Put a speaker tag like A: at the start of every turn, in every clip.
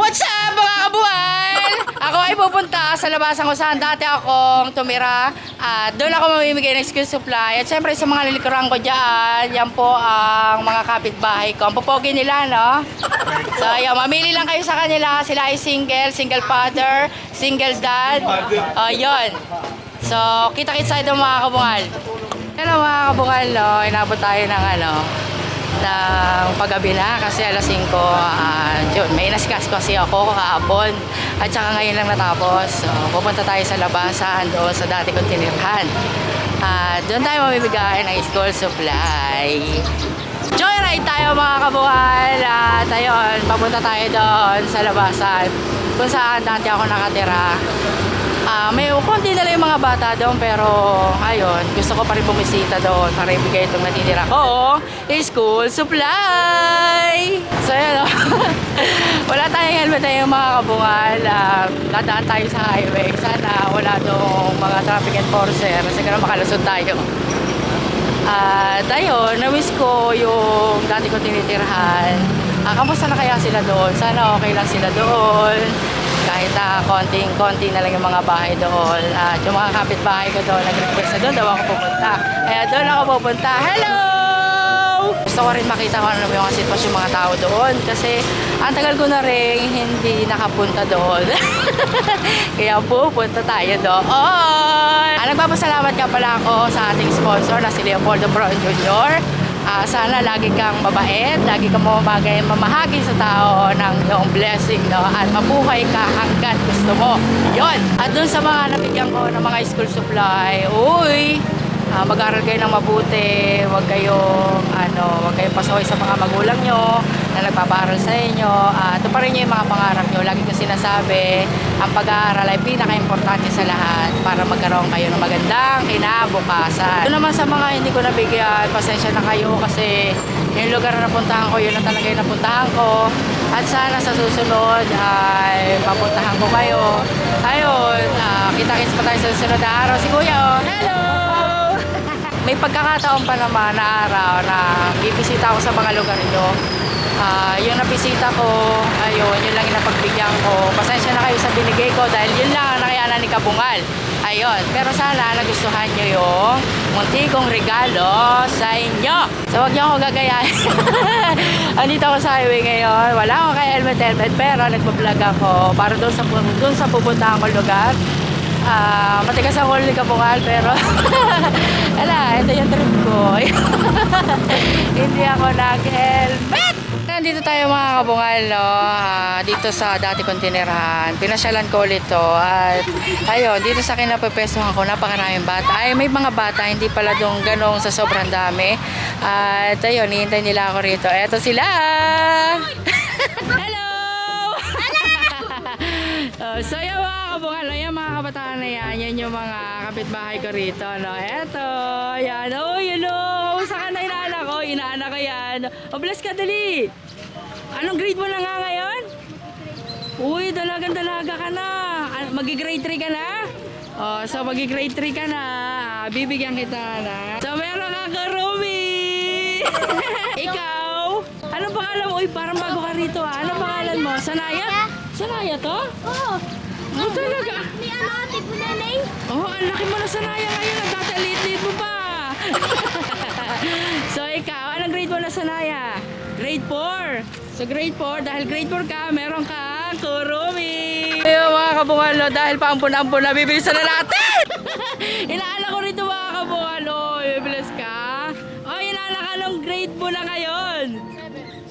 A: What's up mga kabuhan? Ako ay pupunta sa labasan kung saan dati akong tumira. At doon ako mamimigay ng school supply. At syempre sa mga lilikuran ko dyan, yan po ang mga kapitbahay ko. Ang pupogi nila, no? So ayun, mamili lang kayo sa kanila. Sila ay single father, single dad. Yun. So kita-kits tayo mga kabungal. Hello mga kabungal, no? Inabot tayo ng ng paggabi na kasi alas 5 yun, may naskas kasi ako kahapon at saka ngayon lang natapos. So pupunta tayo sa labasan doon sa dati kong tinirhan at doon tayo mamimigay ng school supply. Joyride tayo mga kabuhal at ayun, papunta tayo doon sa labasan kung saan dati ako nakatira. May konti na lang yung mga bata doon pero ayun, gusto ko pa rin bumisita doon para ibigay itong natitira ko school supply. So ayun, wala tayong helmet na yung mga kabungal. Dadaan tayo sa highway, sana wala doong mga traffic enforcer kasi kaya makalusot tayo. At ayun, na-miss ko yung dati ko tinitirhan. Kamusta na kaya sila doon? Sana okay lang sila doon. Kahit konting-konti na lang yung mga bahay doon. At yung mga kapitbahay ko doon, nag-request na doon daw ako pupunta. Kaya doon ako pupunta. Hello! Gusto ko rin makita kung ano yung sitwasyon mga tao doon. Kasi ang tagal ko na rin hindi nakapunta doon. Kaya pupunta tayo doon. Nagpapasalamat ka pala ako sa ating sponsor na si Leopoldo Brown Jr. Sana lagi kang mabait, lagi kang mamahagi sa tao ng iyong blessing, no? At mabuhay ka hanggat gusto mo. Yun! At dun sa mga nabigyan ko ng mga school supply, mag-aral kayo ng mabuti, huwag kayong pasaway sa mga magulang nyo na nagpapaaral sa inyo. Ito pa rin yung mga pangarap nyo. Lagi ko sinasabi, ang pag-aaral ay pinaka-importante sa lahat para magkaroon kayo ng magandang kinabukasan. Ito naman sa mga hindi ko nabigyan, pasensya na kayo kasi yung lugar na napuntahan ko, yun na talaga yung napuntahan ko. At sana sa susunod ay papuntahan ko kayo. Ayun, kita-kits pa tayo sa susunod na araw. Si Kuya, hello! May pagkakataon pa naman na araw na bibisita ako sa mga lugar nyo. Yung nabisita ko, ayun, yun lang yung napagbigyan ko. Pasensya na kayo sa binigay ko dahil yun lang ang nakayanan ni Kabungal. Ayun, pero sana nagustuhan nyo yung munti kong regalo sa inyo. So huwag nyo ako gagayahin. Andito ako sa highway ngayon. Wala akong kay helmet pero nagpa-vlog ako para doon sa pupuntahan ko lugar. Matigas ang ulo ni Kabungal pero ala, ito yung trip ko. Hindi ako nag-helmet. Nandito tayo mga Kabungal, no? Dito sa dati kong tinirahan. Pinasyalan ko ulit to. At ayun, dito sa akin napapestuhan ko, napakaraming bata. Ay, may mga bata, hindi pala doon ganong sa sobrang dami. At ayun, hihintay nila ako rito. Eto sila! Hello! So yung mga kabungal, yung mga kabataan na yan yung mga kapitbahay ko rito, no? Eto, yan, sa ka na inaanak ko, inaanak ko yan. Bless ka, dali! Anong grade mo na nga ngayon? Uy, dalaga ka na. Magi-grade 3 ka na? So magi-grade 3 ka na. Bibigyan kita na. So meron ka Rumi! Ikaw? Anong pangalan mo? Uy, parang bago ka rito, Anong pangalan mo? Sanaya? Sanaya to?
B: Oo.
A: Talaga?
B: Ni ate po nanay.
A: Ang laki mo na Sanaya ngayon. Ang dati liit mo pa. So ikaw, anong grade mo na Sanaya? Grade 4. So grade 4, dahil grade 4 ka, meron kang Kurumi. Ayun mga kabungal, dahil paampun-ampun na, bibilisan na natin! Inaala ko rito mga kabungal, bibilis ka. Inaala ka nung grade mo na ngayon.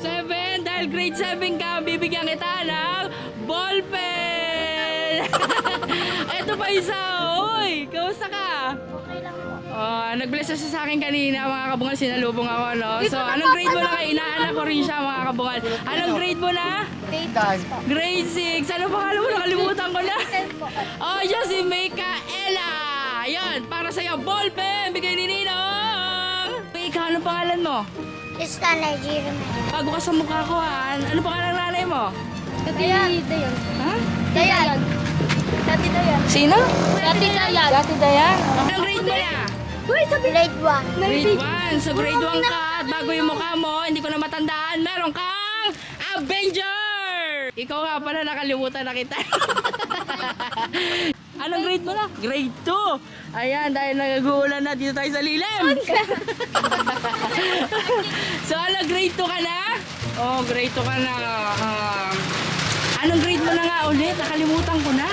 A: 7, dahil grade 7 ka, bibigyan kita ng ballpen! Ito pa isa, kamusta ka?
B: Okay lang po.
A: Nag-bless siya sa akin kanina mga kabungal, sinalubong ako, no? So anong grade mo na kayo? Inaanak ko rin siya mga kabungal. Anong grade mo na?
B: Grade 6 po.
A: Grade 6. Ano pangalan mo? Nakalimutan ko na. Siya si Micaela. Yan, para sa'yo, ballpen! Bigay ni Ninong! Ikaw, anong pangalan mo?
B: Stanley Jeremy.
A: Bago ka sa mukha ko, ano pangalan ng nanay mo?
B: Dayan.
A: Ha?
B: Dayan. Dati Dayan.
A: Sino?
B: Dati Dayan.
A: Dati Dayan. Anong grade mo na?
B: Uy, sabi. Grade 1.
A: Grade 1. So grade 1 ka at bago yung mukha mo, hindi ko na matandaan, meron kang Avenger! Ikaw nga pala, nakalimutan na kita. Anong grade mo na? Grade 2. Ayan, dahil nag-uulan na, dito tayo sa lilim. So, ano, grade 2 ka na? Oh, grade 2 ka na. Anong grade mo na nga ulit? Nakalimutan ko na.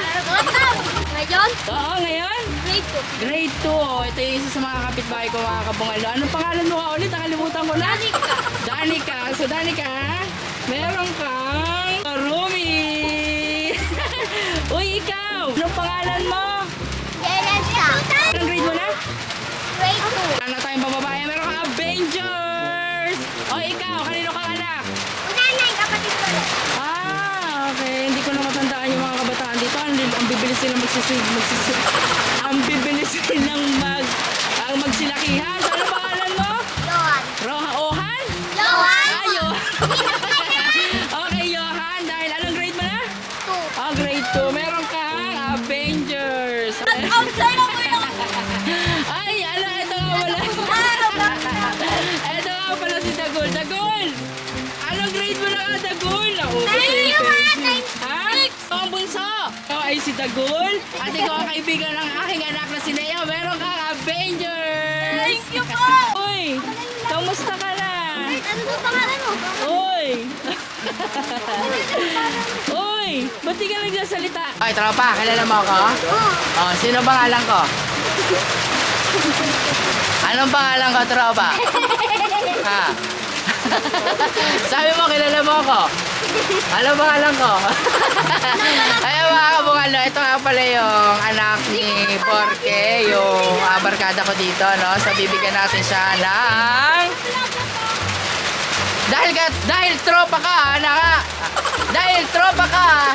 B: Ngayon?
A: Oo, ngayon?
B: Grade 2.
A: Grade 2. Ito yung isa sa mga kapitbahay ko, mga kabungalo. Anong pangalan mo nga ulit? Nakalimutan ko na.
B: Danica.
A: Danica. So, Danica, meron kang Rumi. Uy, ikaw! Anong pangalan mo?
B: Jelenska.
A: Anong grade mo na?
B: Grade 2.
A: Ano tayong bababae? Meron kang Avengers! O, ikaw, kanino kang anak?
B: Unanay, kapatid ko rin.
A: Okay. Hindi ko na matandaan yung mga kabataan dito. Ang bibilis nilang ang bibilis nilang magsilakihan. So, ano pangalan mo?
B: Johan.
A: Ohan?
B: Johan!
A: Ayo. Okay, Johan. Dahil anong grade mo na?
B: 2.
A: Oh, grade 2. Meron kang Avengers.
B: Outside ako yung...
A: Ay, ala, ito nga pala. Ito nga pala si Dagol. Dagol! Anong grade mo na ka, Dagol? Ha? Ang bunso. Ikaw ay si Dagol. At ikaw ang kaibigan ng aking anak na si Nea. Meron kang Avengers.
B: Thank you po!
A: Uy, kamusta ka na?
B: Ano ba pangalan mo?
A: Uy! Uy! Ba't di ka nagsasalita? Ay, tropa, kilala mo ako? Oh, sino pangalan ko? Anong pangalan ko, tropa? Ha? Sabi mo, kilala mo ako? Anong pangalan ko? Ayun mga kabungalo, ito nga pala yung anak ni Porke, yung barkada ko dito, no? So, bibigyan natin siya ng... Dahil tropa ka, dahil tropa ka,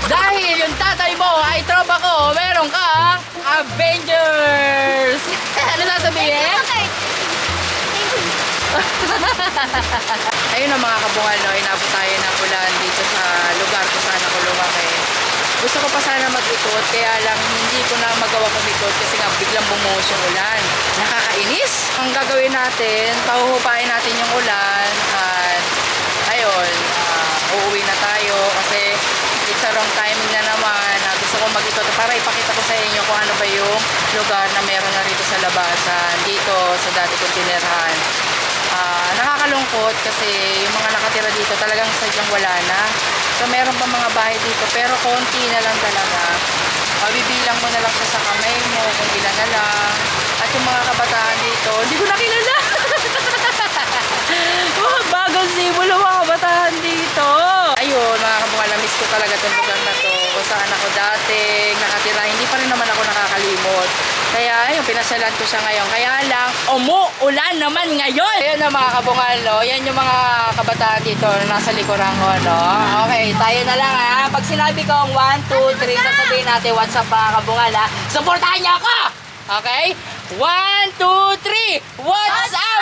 A: dahil yung tatay mo ay tropa ko, meron kang Avengers! Ano sasabihin? Ayun na mga kabungalo, inabot tayo ng ulan dito sa lugar kung saan ako lumaki. Gusto ko pa sana mag-ikot, kaya lang hindi ko na magawa kumikot kasi nga biglang bumuhos yung ulan. Nakakainis! Ang gagawin natin, pahuhupain natin yung ulan at ayun, uuwi na tayo kasi it's a wrong timing na naman. Gusto ko mag-ikot para ipakita ko sa inyo kung ano ba yung lugar na meron na rito sa labasan, dito sa dati kong tinirahan. Nakakalungkot kasi yung mga nakatira dito talagang sadyang wala na. So meron pa mga bahay dito pero konti na lang talaga. Bibilang mo na lang siya sa kamay mo kung ilan na lang. At yung mga kabataan dito, hindi ko nakilala. Mga bagong sibol ang mga kabataan dito. Ayun, mga kabungala, miss ko talaga itong lugar na to. Kung saan ako dati nakatira, hindi pa rin naman ako nakakalimot. Kaya ayun, pinasyalan ko siya ngayon. Kaya lang, umuulan naman ngayon. Ayun na mga kabungalo, yan yung mga kabataan dito na nasa likuran ko, no? Okay, tayo na lang ha. Pag sinabi kong 1, 2, 3, sasabihin natin what's up mga kabungala. Supportahan niyo ako! Okay? 1, 2, 3, what's up?